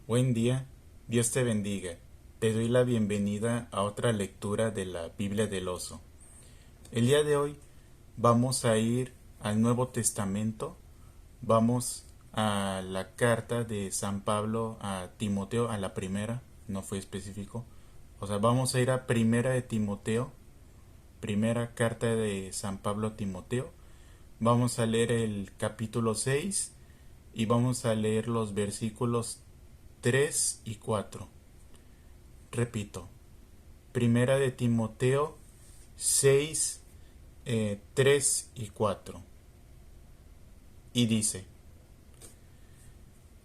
Buen día, Dios te bendiga. Te doy la bienvenida a otra lectura de la Biblia del Oso. El día de hoy vamos a ir al Nuevo Testamento, vamos a la carta de San Pablo a Timoteo, a la primera, no fue específico. O sea, vamos a ir a primera de Timoteo, primera carta de San Pablo a Timoteo. Vamos a leer el capítulo 6 y vamos a leer los versículos 3 y 4. Repito, primera de Timoteo 6, 3 y 4. Y dice,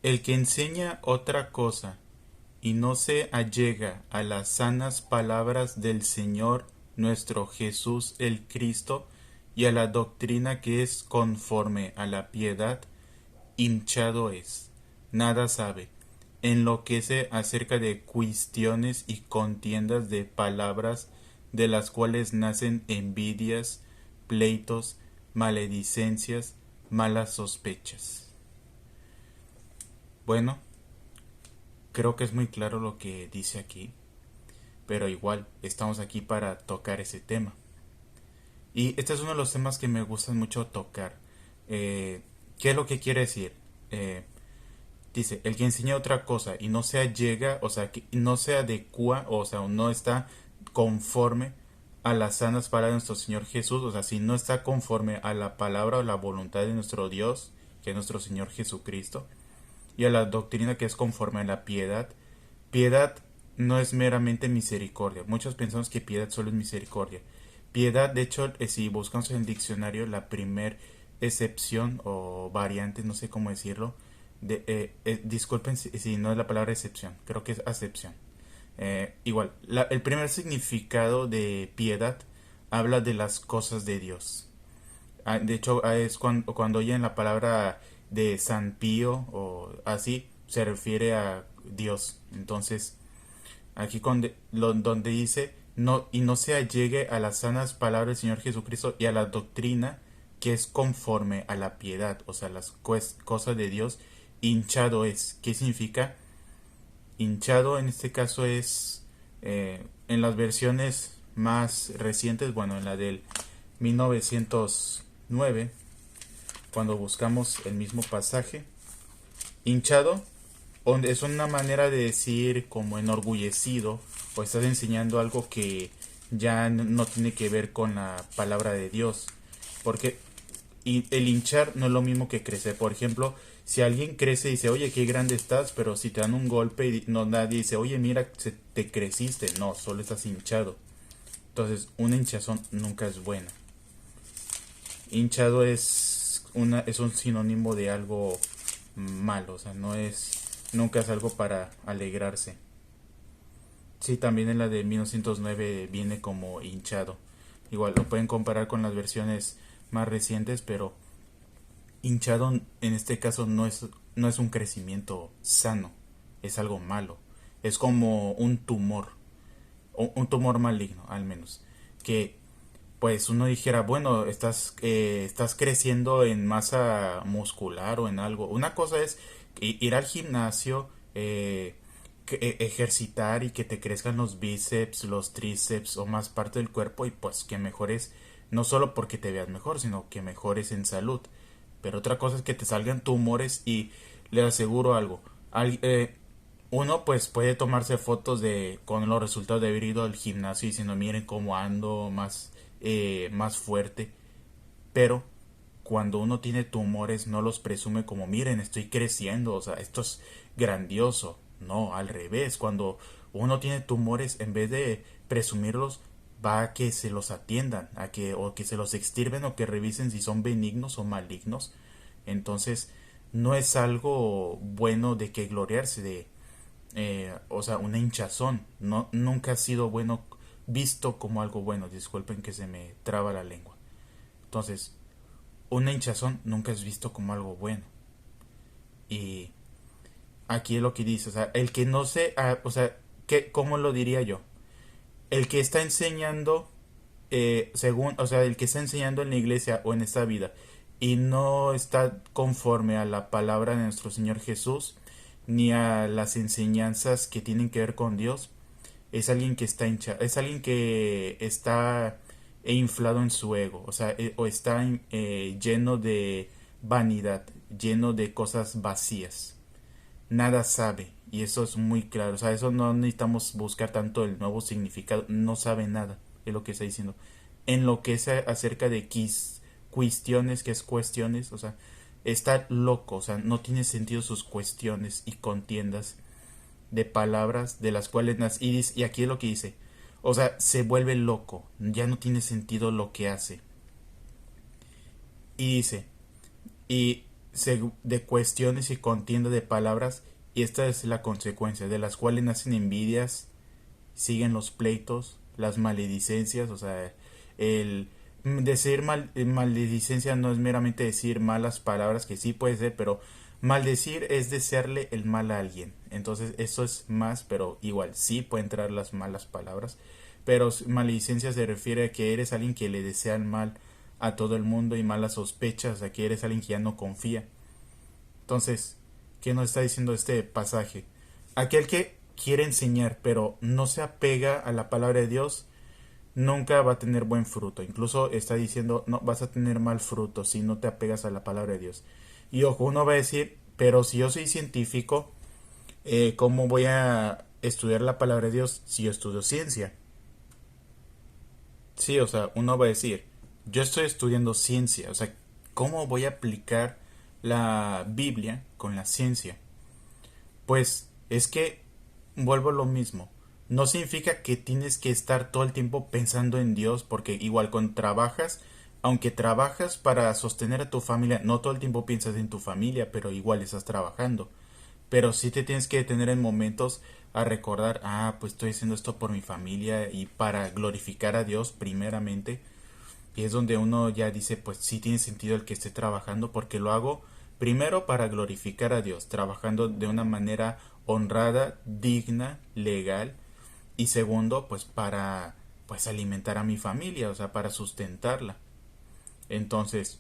el que enseña otra cosa y no se allega a las sanas palabras del Señor nuestro Jesús el Cristo y a la doctrina que es conforme a la piedad, hinchado es, nada sabe, enloquece acerca de cuestiones y contiendas de palabras, de las cuales nacen envidias, pleitos, maledicencias, malas sospechas. Bueno, creo que es muy claro lo que dice aquí, pero igual estamos aquí para tocar ese tema. Y este es uno de los temas que me gustan mucho tocar. ¿Qué es lo que quiere decir? Eh, Dice, el que enseña otra cosa y no se allega, o sea, que no se adecua, o sea, no está conforme a las sanas palabras de nuestro Señor Jesús, o sea, si no está conforme a la palabra o la voluntad de nuestro Dios, que es nuestro Señor Jesucristo, y a la doctrina que es conforme a la piedad. Piedad no es meramente misericordia. Muchos pensamos que piedad solo es misericordia. Piedad, de hecho, si buscamos en el diccionario, la primer excepción o variante, no sé cómo decirlo, disculpen si no es la palabra excepción, creo que es acepción. Igual, el primer significado de piedad habla de las cosas de Dios. De hecho, es cuando oyen la palabra de San Pío o así, se refiere a Dios. Entonces, aquí donde dice, no, y no se allegue a las sanas palabras del Señor Jesucristo y a la doctrina que es conforme a la piedad, o sea, las cosas de Dios, hinchado es. ¿Qué significa? Hinchado en este caso es, en las versiones más recientes, bueno, en la del 1909, cuando buscamos el mismo pasaje, hinchado es una manera de decir como enorgullecido o estás enseñando algo que ya no tiene que ver con la palabra de Dios, porque el hinchar no es lo mismo que crecer. Por ejemplo, si alguien crece y dice, oye, qué grande estás, pero si te dan un golpe y no, nadie dice, oye, mira, te creciste, no, solo estás hinchado. Entonces, una hinchazón nunca es buena. Hinchado es un sinónimo de algo malo, o sea, nunca es algo para alegrarse. Sí, también en la de 1909 viene como hinchado. Igual lo pueden comparar con las versiones más recientes, pero hinchado en este caso no es un crecimiento sano, es algo malo. Es como un tumor, o un tumor maligno al menos, que pues uno dijera, bueno, estás creciendo en masa muscular o en algo. Una cosa es ir al gimnasio, ejercitar y que te crezcan los bíceps, los tríceps o más parte del cuerpo y pues que mejores, no solo porque te veas mejor, sino que mejores en salud. Pero otra cosa es que te salgan tumores y le aseguro algo. Uno pues puede tomarse fotos de con los resultados de haber ido al gimnasio y diciendo miren cómo ando más fuerte, pero cuando uno tiene tumores no los presume como miren estoy creciendo, o sea esto es grandioso. No, al revés, cuando uno tiene tumores en vez de presumirlos va a que se los atiendan, o que se los extirben o que revisen si son benignos o malignos. Entonces no es algo bueno de que gloriarse de, o sea, una hinchazón. No, nunca ha sido bueno visto como algo bueno. Disculpen que se me traba la lengua. Entonces, una hinchazón nunca es visto como algo bueno. Y aquí es lo que dice, o sea, el que no se, o sea, ¿cómo lo diría yo? El que está enseñando, según, o sea, el que está enseñando en la iglesia o en esta vida y no está conforme a la palabra de nuestro Señor Jesús, ni a las enseñanzas que tienen que ver con Dios. Es alguien que está es alguien que está inflado en su ego, o sea, o está lleno de vanidad, lleno de cosas vacías. Nada sabe, y eso es muy claro. O sea, eso no necesitamos buscar tanto el nuevo significado. No sabe nada, es lo que está diciendo. En lo que es acerca de cuestiones, que es cuestiones, o sea, está loco, o sea, no tiene sentido sus cuestiones y contiendas de palabras de las cuales nace. Y aquí es lo que dice, o sea, se vuelve loco, ya no tiene sentido lo que hace. Y dice, y de cuestiones y contienda de palabras, y esta es la consecuencia, de las cuales nacen envidias, siguen los pleitos, las maledicencias, o sea, el decir maledicencia no es meramente decir malas palabras, que sí puede ser, pero maldecir es desearle el mal a alguien. Entonces eso es más, pero igual sí pueden entrar las malas palabras, pero maledicencia se refiere a que eres alguien que le desea el mal a todo el mundo, y malas sospechas a que eres alguien que ya no confía. Entonces, ¿qué nos está diciendo este pasaje? Aquel que quiere enseñar pero no se apega a la palabra de Dios nunca va a tener buen fruto. Incluso está diciendo, no, vas a tener mal fruto si no te apegas a la palabra de Dios. Y ojo, uno va a decir, pero si yo soy científico, ¿cómo voy a estudiar la palabra de Dios si yo estudio ciencia? Sí, o sea, uno va a decir, yo estoy estudiando ciencia, o sea, ¿cómo voy a aplicar la Biblia con la ciencia? Pues es que vuelvo a lo mismo. No significa que tienes que estar todo el tiempo pensando en Dios, porque igual cuando trabajas, aunque trabajas para sostener a tu familia, no todo el tiempo piensas en tu familia, pero igual estás trabajando. Pero sí te tienes que detener en momentos a recordar, pues estoy haciendo esto por mi familia y para glorificar a Dios primeramente. Y es donde uno ya dice, pues sí tiene sentido el que esté trabajando, porque lo hago primero para glorificar a Dios, trabajando de una manera honrada, digna, legal, y segundo, pues para pues alimentar a mi familia, o sea, para sustentarla. Entonces,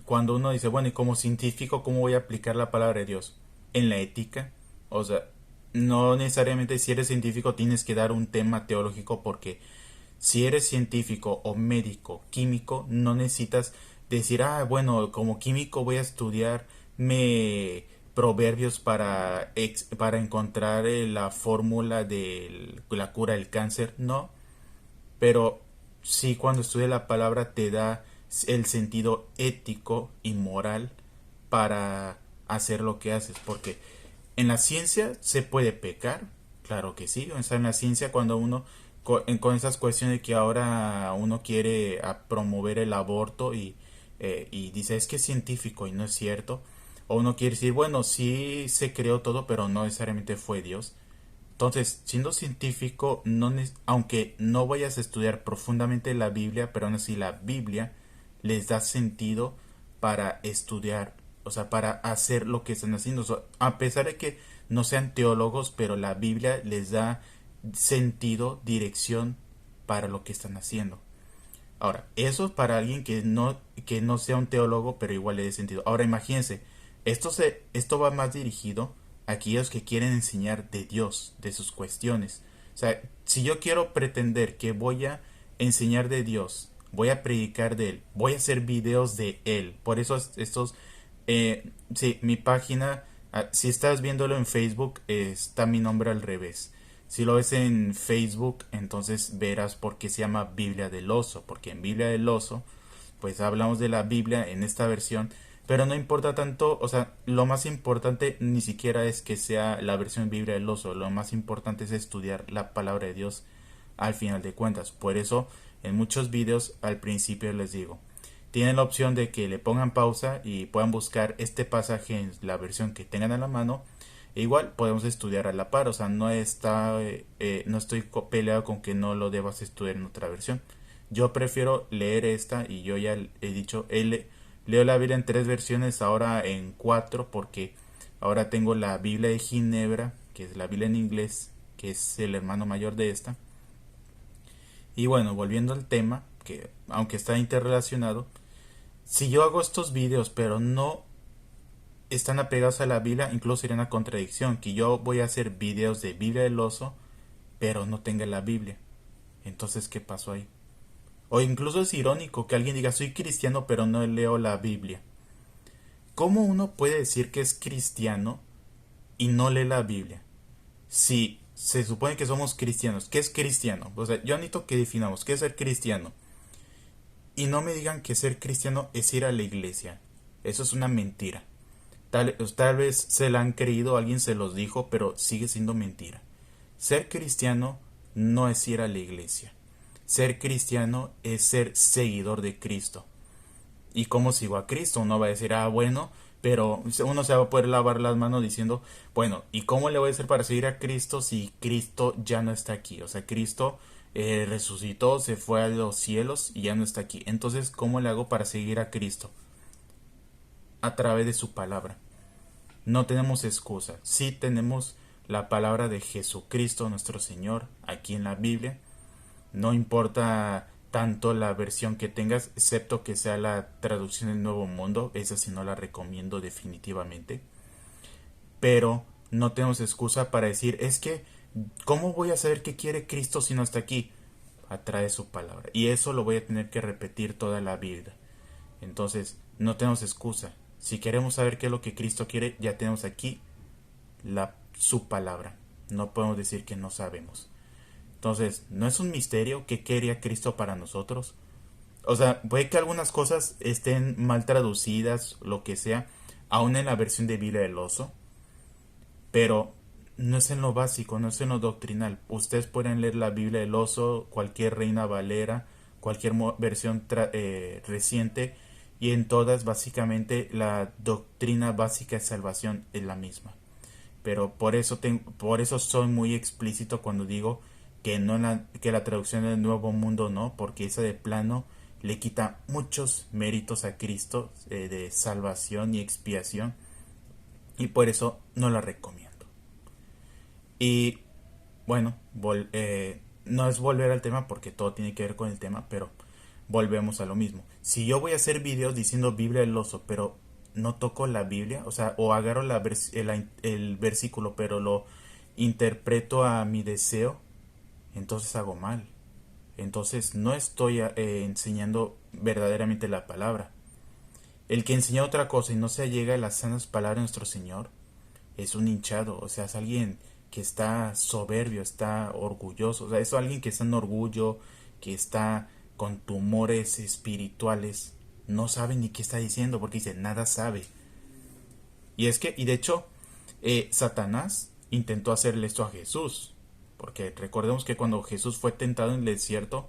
cuando uno dice, bueno, y como científico, ¿cómo voy a aplicar la palabra de Dios? En la ética, o sea, no necesariamente si eres científico tienes que dar un tema teológico, porque si eres científico o médico, químico, no necesitas decir, bueno, como químico voy a estudiar proverbios para encontrar la fórmula de la cura del cáncer. No, pero sí, cuando estudias la palabra te da el sentido ético y moral para hacer lo que haces, porque en la ciencia se puede pecar, claro que sí. O sea, en la ciencia cuando uno con esas cuestiones de que ahora uno quiere promover el aborto y dice es que es científico y no es cierto, o uno quiere decir, bueno, sí se creó todo, pero no necesariamente fue Dios. Entonces, siendo científico, aunque no vayas a estudiar profundamente la Biblia, pero aún así la Biblia les da sentido para estudiar, o sea, para hacer lo que están haciendo. O sea, a pesar de que no sean teólogos, pero la Biblia les da sentido, dirección para lo que están haciendo. Ahora, eso es para alguien que no sea un teólogo, pero igual le dé sentido. Ahora, imagínense, esto va más dirigido a aquellos que quieren enseñar de Dios, de sus cuestiones. O sea, si yo quiero pretender que voy a enseñar de Dios, voy a predicar de Él, voy a hacer videos de Él. Por eso sí, mi página, si estás viéndolo en Facebook, está mi nombre al revés. Si lo ves en Facebook, entonces verás por qué se llama Biblia del Oso, porque en Biblia del Oso, pues hablamos de la Biblia en esta versión, pero no importa tanto, o sea, lo más importante ni siquiera es que sea la versión Biblia del Oso, lo más importante es estudiar la palabra de Dios al final de cuentas. Por eso, en muchos videos al principio les digo, tienen la opción de que le pongan pausa y puedan buscar este pasaje en la versión que tengan a la mano. E igual podemos estudiar a la par, o sea, no estoy peleado con que no lo debas estudiar en otra versión. Yo prefiero leer esta, y yo ya he dicho, leo la Biblia en 3 versiones, ahora en 4, porque ahora tengo la Biblia de Ginebra, que es la Biblia en inglés, que es el hermano mayor de esta. Y bueno, volviendo al tema, que aunque está interrelacionado, si yo hago estos videos pero no están apegados a la Biblia, incluso sería una contradicción, que yo voy a hacer videos de Biblia del oso, pero no tenga la Biblia. Entonces, ¿qué pasó ahí? O incluso es irónico que alguien diga, soy cristiano, pero no leo la Biblia. ¿Cómo uno puede decir que es cristiano y no lee la Biblia? Si se supone que somos cristianos, ¿qué es cristiano? O sea, yo necesito que definamos qué es ser cristiano. Y no me digan que ser cristiano es ir a la iglesia. Eso es una mentira. Tal vez se la han creído, alguien se los dijo, pero sigue siendo mentira. Ser cristiano no es ir a la iglesia. Ser cristiano es ser seguidor de Cristo. ¿Y cómo sigo a Cristo? Uno va a decir, bueno, pero uno se va a poder lavar las manos diciendo, bueno, ¿y cómo le voy a hacer para seguir a Cristo si Cristo ya no está aquí? O sea, Cristo resucitó, se fue a los cielos y ya no está aquí. Entonces, ¿cómo le hago para seguir a Cristo? A través de su palabra. No tenemos excusa. Sí tenemos la palabra de Jesucristo nuestro Señor aquí en la Biblia. No importa tanto la versión que tengas, excepto que sea la traducción del Nuevo Mundo. Esa sí no la recomiendo definitivamente. Pero no tenemos excusa para decir, es que, ¿cómo voy a saber qué quiere Cristo si no está aquí? Atrae su palabra. Y eso lo voy a tener que repetir toda la vida. Entonces, no tenemos excusa. Si queremos saber qué es lo que Cristo quiere, ya tenemos aquí su palabra. No podemos decir que no sabemos. Entonces, no es un misterio qué quería Cristo para nosotros. O sea, puede que algunas cosas estén mal traducidas, lo que sea, aún en la versión de Biblia del oso, pero no es en lo básico, no es en lo doctrinal. Ustedes pueden leer la Biblia del oso, cualquier Reina Valera, cualquier versión reciente, y en todas básicamente la doctrina básica de salvación es la misma. Pero por eso soy muy explícito cuando digo que que la traducción del Nuevo Mundo no, porque esa de plano le quita muchos méritos a Cristo de salvación y expiación, y por eso no la recomiendo. Y bueno, no es volver al tema porque todo tiene que ver con el tema, pero volvemos a lo mismo. Si yo voy a hacer videos diciendo Biblia del oso, pero no toco la Biblia, o sea, o agarro el versículo, pero lo interpreto a mi deseo, entonces hago mal. Entonces no estoy enseñando verdaderamente la palabra. El que enseña otra cosa y no se allega a las sanas palabras de nuestro Señor es un hinchado, o sea, es alguien que está soberbio, está orgulloso, o sea, es alguien que está en orgullo, que está con tumores espirituales, no sabe ni qué está diciendo porque dice, nada sabe. Y de hecho, Satanás intentó hacerle esto a Jesús, porque recordemos que cuando Jesús fue tentado en el desierto,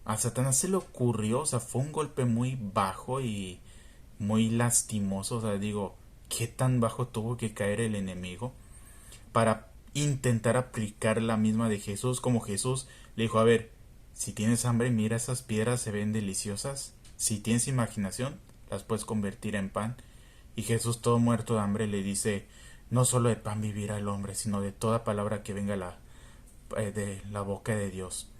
a Satanás se le ocurrió, o sea, fue un golpe muy bajo y muy lastimoso, o sea, digo, ¿qué tan bajo tuvo que caer el enemigo para intentar aplicar la misma de Jesús? Como Jesús le dijo, a ver, si tienes hambre, mira, esas piedras se ven deliciosas, si tienes imaginación, las puedes convertir en pan. Y Jesús, todo muerto de hambre, le dice, no solo de pan vivirá el hombre, sino de toda palabra que venga de la boca de Dios.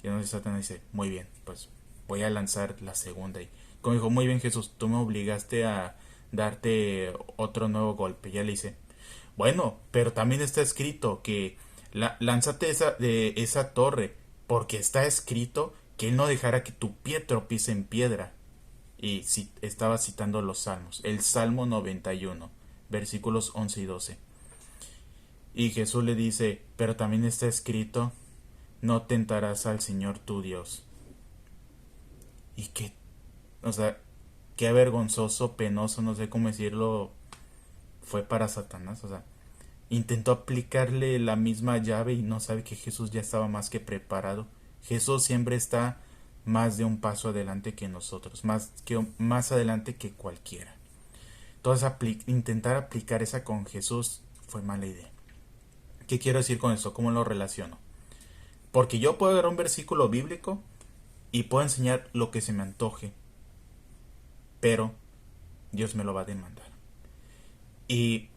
Y entonces Satanás dice, muy bien, pues voy a lanzar la segunda. Y como dijo, muy bien Jesús, tú me obligaste a darte otro nuevo golpe. Ya le dice, bueno, pero también está escrito que lánzate de esa torre, porque está escrito que él no dejará que tu pie tropiece en piedra. Y estaba citando los salmos, el Salmo 91, versículos 11 y 12. Y Jesús le dice, pero también está escrito, no tentarás al Señor tu Dios. Y qué, o sea, qué vergonzoso, penoso, no sé cómo decirlo, fue para Satanás. O sea, intentó aplicarle la misma llave y no sabe que Jesús ya estaba más que preparado. Jesús siempre está más de un paso adelante que nosotros, más adelante que cualquiera. Entonces intentar aplicar esa con Jesús fue mala idea. ¿Qué quiero decir con eso? ¿Cómo lo relaciono? Porque yo puedo agarrar un versículo bíblico y puedo enseñar lo que se me antoje, pero Dios me lo va a demandar. Y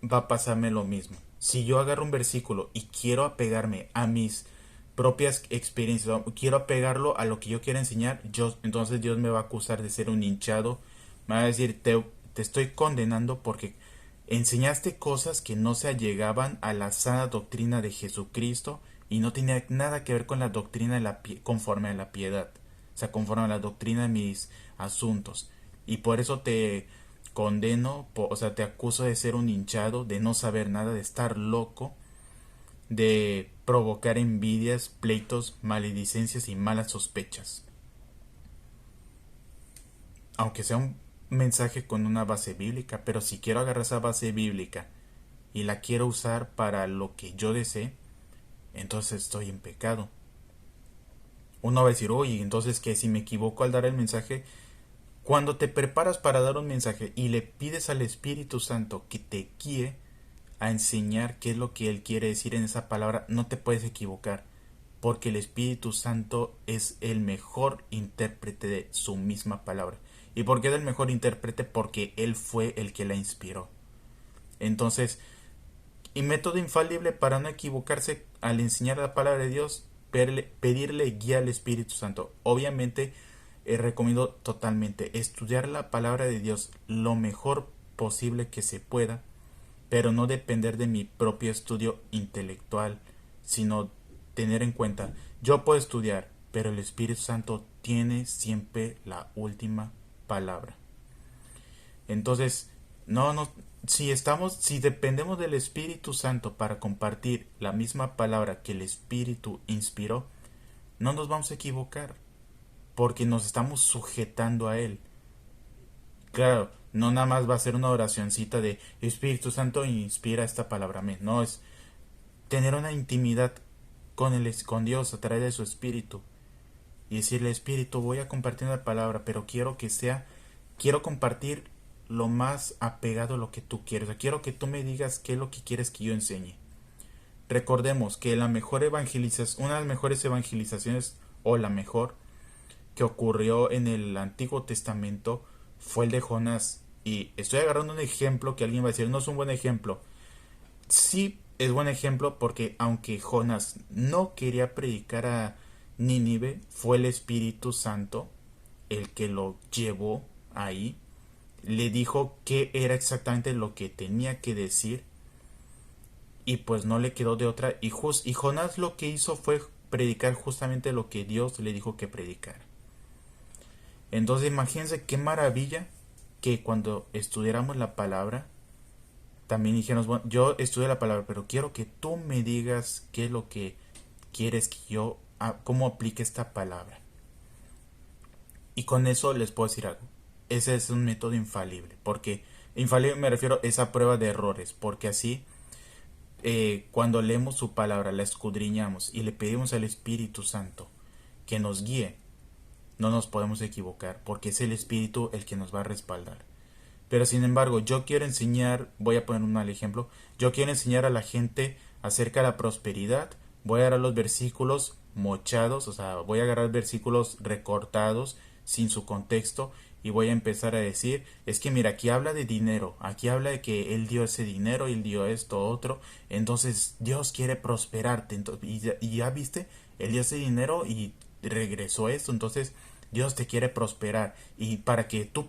va a pasarme lo mismo. Si yo agarro un versículo y quiero apegarme a mis propias experiencias, quiero apegarlo a lo que yo quiero enseñar, entonces Dios me va a acusar de ser un hinchado, me va a decir, te estoy condenando porque enseñaste cosas que no se allegaban a la sana doctrina de Jesucristo y no tenía nada que ver con la doctrina de conforme a la piedad, o sea, conforme a la doctrina de mis asuntos. Y por eso te condeno, o sea, te acuso de ser un hinchado, de no saber nada, de estar loco, de provocar envidias, pleitos, maledicencias y malas sospechas. Aunque sea un mensaje con una base bíblica, pero si quiero agarrar esa base bíblica y la quiero usar para lo que yo desee, entonces estoy en pecado. Uno va a decir, oye, entonces que si me equivoco al dar el mensaje, cuando te preparas para dar un mensaje y le pides al Espíritu Santo que te guíe a enseñar qué es lo que Él quiere decir en esa palabra, no te puedes equivocar, porque el Espíritu Santo es el mejor intérprete de su misma palabra. ¿Y por qué es el mejor intérprete? Porque Él fue el que la inspiró. Entonces, y método infalible para no equivocarse al enseñar la palabra de Dios, pedirle guía al Espíritu Santo. Obviamente, recomiendo totalmente estudiar la palabra de Dios lo mejor posible que se pueda, pero no depender de mi propio estudio intelectual, sino tener en cuenta, yo puedo estudiar, pero el Espíritu Santo tiene siempre la última palabra. Entonces, no, si dependemos del Espíritu Santo para compartir la misma palabra que el Espíritu inspiró, no nos vamos a equivocar, porque nos estamos sujetando a Él. Claro, no nada más va a ser una oracioncita de Espíritu Santo inspira esta palabra. No, es tener una intimidad con Dios a través de su Espíritu y decirle, Espíritu, voy a compartir una palabra, pero quiero compartir lo más apegado a lo que tú quieres. O sea, quiero que tú me digas qué es lo que quieres que yo enseñe. Recordemos que una de las mejores evangelizaciones, o la mejor, que ocurrió en el Antiguo Testamento fue el de Jonás. Y estoy agarrando un ejemplo que alguien va a decir, no es un buen ejemplo. Sí es buen ejemplo porque aunque Jonás no quería predicar a Nínive, fue el Espíritu Santo el que lo llevó ahí. Le dijo qué era exactamente lo que tenía que decir. Y pues no le quedó de otra. Y Jonás lo que hizo fue predicar justamente lo que Dios le dijo que predicara. Entonces imagínense qué maravilla que cuando estudiáramos la palabra, también dijéramos, bueno, yo estudié la palabra, pero quiero que tú me digas qué es lo que quieres que yo, cómo aplique esta palabra. Y con eso les puedo decir algo. Ese es un método infalible, porque infalible me refiero a esa prueba de errores, porque así cuando leemos su palabra, la escudriñamos y le pedimos al Espíritu Santo que nos guíe, no nos podemos equivocar, porque es el Espíritu el que nos va a respaldar. Pero sin embargo, yo quiero enseñar, voy a poner un mal ejemplo, yo quiero enseñar a la gente acerca de la prosperidad, voy a agarrar los versículos mochados, o sea, voy a agarrar versículos recortados, sin su contexto, y voy a empezar a decir, es que mira, aquí habla de dinero, aquí habla de que Él dio ese dinero, Él dio esto, otro, entonces Dios quiere prosperarte, y ya viste, Él dio ese dinero y regresó esto, entonces Dios te quiere prosperar, y para que tú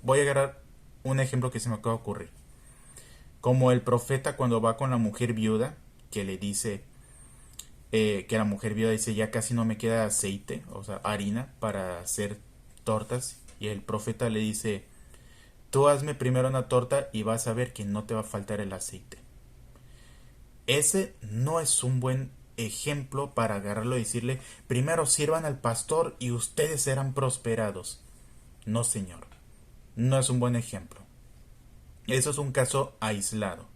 voy a agarrar un ejemplo que se me acaba de ocurrir. Como el profeta cuando va con la mujer viuda, que le dice, que la mujer viuda dice, ya casi no me queda aceite, o sea, harina para hacer tortas, y el profeta le dice, tú hazme primero una torta y vas a ver que no te va a faltar el aceite. Ese no es un buen ejemplo para agarrarlo y decirle, primero sirvan al pastor y ustedes serán prosperados. No, señor, no es un buen ejemplo. Eso es un caso aislado.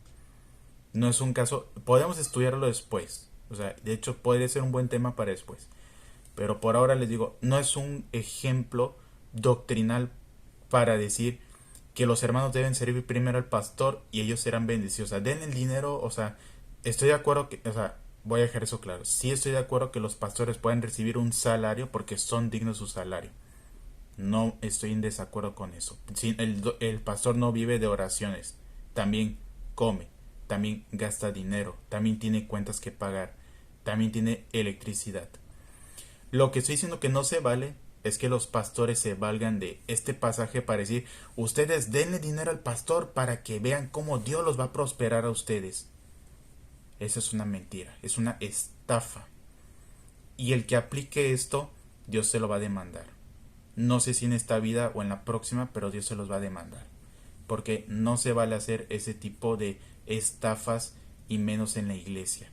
No es un caso, podemos estudiarlo después. O sea, de hecho puede ser un buen tema para después. Pero por ahora les digo, no es un ejemplo doctrinal para decir que los hermanos deben servir primero al pastor y ellos serán bendecidos. O sea, den el dinero, o sea, estoy de acuerdo que, o sea, voy a dejar eso claro. Sí estoy de acuerdo que los pastores pueden recibir un salario porque son dignos de su salario. No estoy en desacuerdo con eso. El pastor no vive de oraciones. También come. También gasta dinero. También tiene cuentas que pagar. También tiene electricidad. Lo que estoy diciendo que no se vale es que los pastores se valgan de este pasaje para decir, ustedes denle dinero al pastor para que vean cómo Dios los va a prosperar a ustedes. Esa es una mentira, es una estafa. Y el que aplique esto, Dios se lo va a demandar. No sé si en esta vida o en la próxima, pero Dios se los va a demandar. Porque no se vale hacer ese tipo de estafas y menos en la iglesia.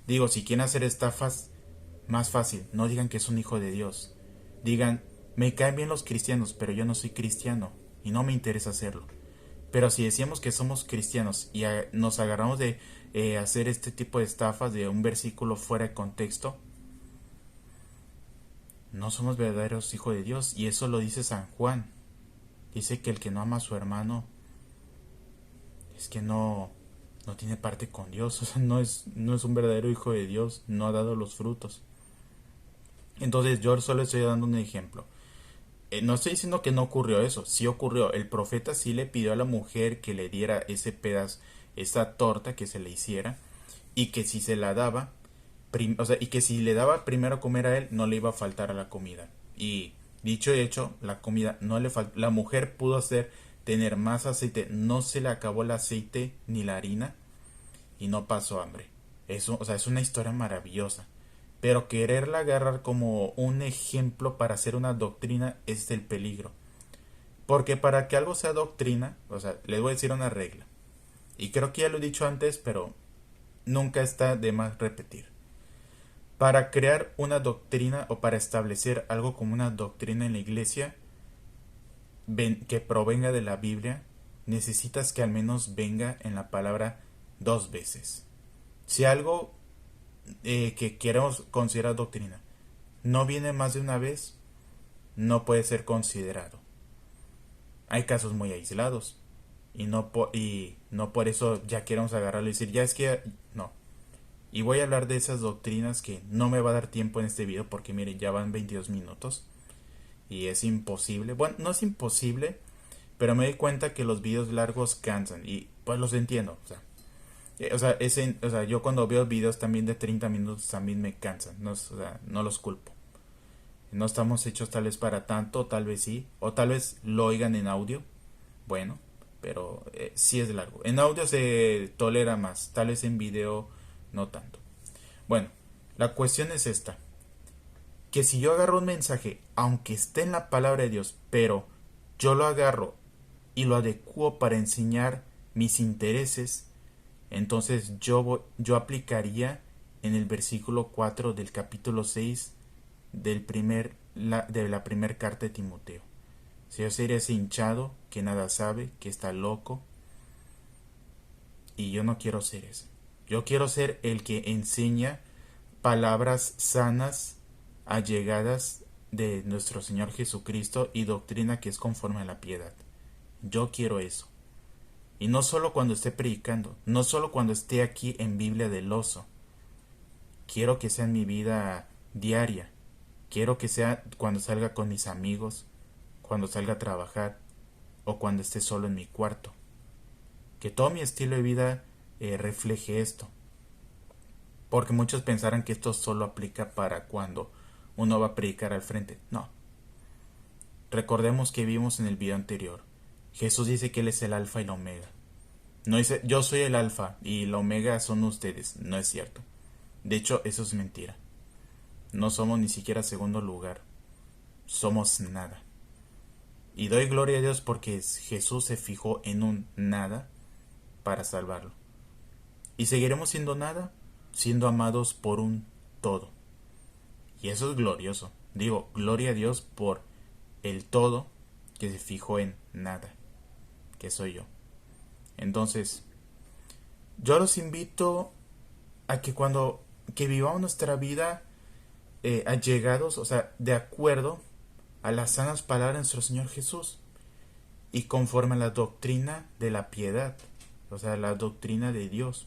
Digo, si quieren hacer estafas, más fácil, no digan que es un hijo de Dios. Digan, me caen bien los cristianos, pero yo no soy cristiano y no me interesa hacerlo. Pero si decíamos que somos cristianos y nos agarramos de hacer este tipo de estafas de un versículo fuera de contexto, no somos verdaderos hijos de Dios. Y eso lo dice San Juan. Dice que el que no ama a su hermano es que no tiene parte con Dios. O sea, no es un verdadero hijo de Dios. No ha dado los frutos. Entonces yo solo estoy dando un ejemplo. No estoy diciendo que no ocurrió eso. Sí ocurrió. El profeta sí le pidió a la mujer que le diera ese pedazo, esa torta que se le hiciera. Y que si se la daba, o sea, y que si le daba primero a comer a él, no le iba a faltar a la comida. Y dicho y hecho, la comida no le faltó. La mujer pudo tener más aceite, no se le acabó el aceite ni la harina y no pasó hambre. Eso, o sea, es una historia maravillosa. Pero quererla agarrar como un ejemplo para hacer una doctrina es el peligro. Porque para que algo sea doctrina, o sea, les voy a decir una regla. Y creo que ya lo he dicho antes, pero nunca está de más repetir. Para crear una doctrina o para establecer algo como una doctrina en la iglesia que provenga de la Biblia, necesitas que al menos venga en la palabra 2 veces. Si algo que queremos considerar doctrina no viene más de una vez, no puede ser considerado. Hay casos muy aislados y no por eso ya queremos agarrarlo y decir, ya es que no. Y voy a hablar de esas doctrinas que no me va a dar tiempo en este video porque miren, ya van 22 minutos y es imposible. Bueno, no es imposible, pero me doy cuenta que los videos largos cansan y pues los entiendo. O sea, yo cuando veo videos también de 30 minutos también me cansan. No, o sea, no los culpo. No estamos hechos tal vez para tanto, tal vez sí. O tal vez lo oigan en audio. Bueno, pero sí es largo. En audio se tolera más, tal vez en video no tanto. Bueno, la cuestión es esta. Que si yo agarro un mensaje, aunque esté en la palabra de Dios, pero yo lo agarro y lo adecuo para enseñar mis intereses, entonces yo aplicaría en el versículo 4 del capítulo 6 de la primera carta de Timoteo. Si yo sería ese hinchado que nada sabe, que está loco, y yo no quiero ser ese. Yo quiero ser el que enseña palabras sanas, allegadas de nuestro Señor Jesucristo y doctrina que es conforme a la piedad. Yo quiero eso. Y no solo cuando esté predicando, no solo cuando esté aquí en Biblia del Oso. Quiero que sea en mi vida diaria. Quiero que sea cuando salga con mis amigos, cuando salga a trabajar o cuando esté solo en mi cuarto. Que todo mi estilo de vida refleje esto. Porque muchos pensarán que esto solo aplica para cuando uno va a predicar al frente. No. Recordemos que vimos en el video anterior. Jesús dice que Él es el alfa y la omega. No dice, yo soy el alfa y la omega son ustedes. No es cierto. De hecho, eso es mentira. No somos ni siquiera segundo lugar. Somos nada. Y doy gloria a Dios porque Jesús se fijó en un nada para salvarlo. Y seguiremos siendo nada, siendo amados por un todo. Y eso es glorioso. Digo, gloria a Dios por el todo que se fijó en nada, que soy yo. Entonces, yo los invito a que que vivamos nuestra vida allegados, o sea, de acuerdo a las sanas palabras de nuestro Señor Jesús y conforme a la doctrina de la piedad, o sea, la doctrina de Dios.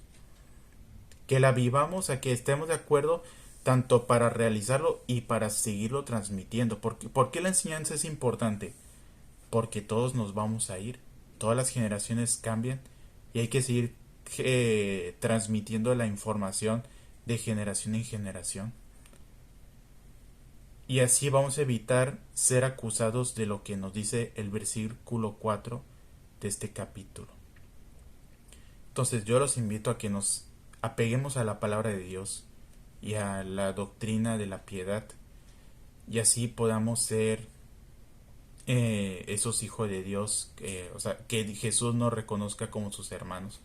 Que la vivamos, a que estemos de acuerdo tanto para realizarlo y para seguirlo transmitiendo. ¿Por qué la enseñanza es importante? Porque todos nos vamos a ir, todas las generaciones cambian y hay que seguir transmitiendo la información de generación en generación. y así vamos a evitar ser acusados de lo que nos dice el versículo 4 de este capítulo. Entonces yo los invito a que nos apeguemos a la palabra de Dios y a la doctrina de la piedad, y así podamos ser esos hijos de Dios, o sea, que Jesús nos reconozca como sus hermanos.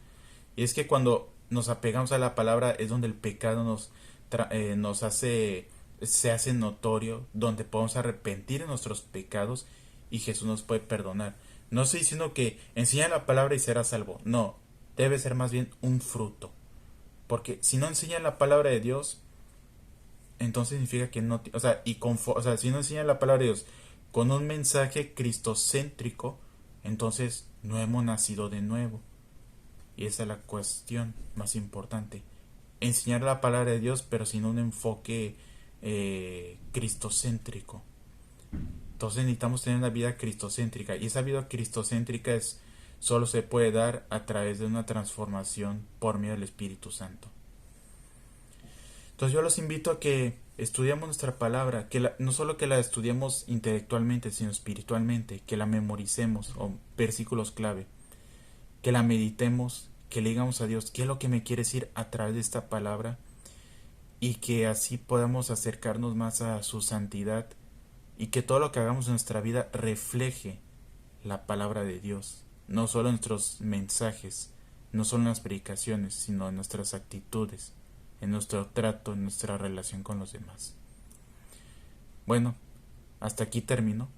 Y es que cuando nos apegamos a la palabra es donde el pecado nos hace, se hace notorio, donde podemos arrepentir de nuestros pecados y Jesús nos puede perdonar. No estoy diciendo que enseña la palabra y serás salvo, no, debe ser más bien un fruto, porque si no enseña la palabra de Dios, entonces significa que no, o sea, o sea, si no enseña la palabra de Dios con un mensaje cristocéntrico, entonces no hemos nacido de nuevo. Y esa es la cuestión más importante. Enseñar la palabra de Dios, pero sin un enfoque cristocéntrico. Entonces necesitamos tener una vida cristocéntrica. Y esa vida cristocéntrica solo se puede dar a través de una transformación por medio del Espíritu Santo. Entonces yo los invito a que estudiemos nuestra palabra, no solo que la estudiemos intelectualmente, sino espiritualmente, que la memoricemos, o versículos clave, que la meditemos, que le digamos a Dios qué es lo que me quiere decir a través de esta palabra, y que así podamos acercarnos más a su santidad, y que todo lo que hagamos en nuestra vida refleje la palabra de Dios, no solo en nuestros mensajes, no solo en las predicaciones, sino en nuestras actitudes, en nuestro trato, en nuestra relación con los demás. Bueno, hasta aquí termino.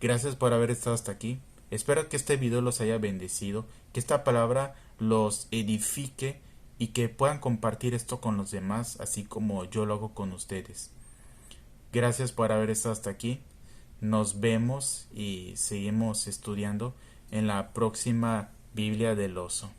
Gracias por haber estado hasta aquí. Espero que este video los haya bendecido, que esta palabra los edifique y que puedan compartir esto con los demás, así como yo lo hago con ustedes. Gracias por haber estado hasta aquí. Nos vemos y seguimos estudiando en la próxima Biblia del Oso.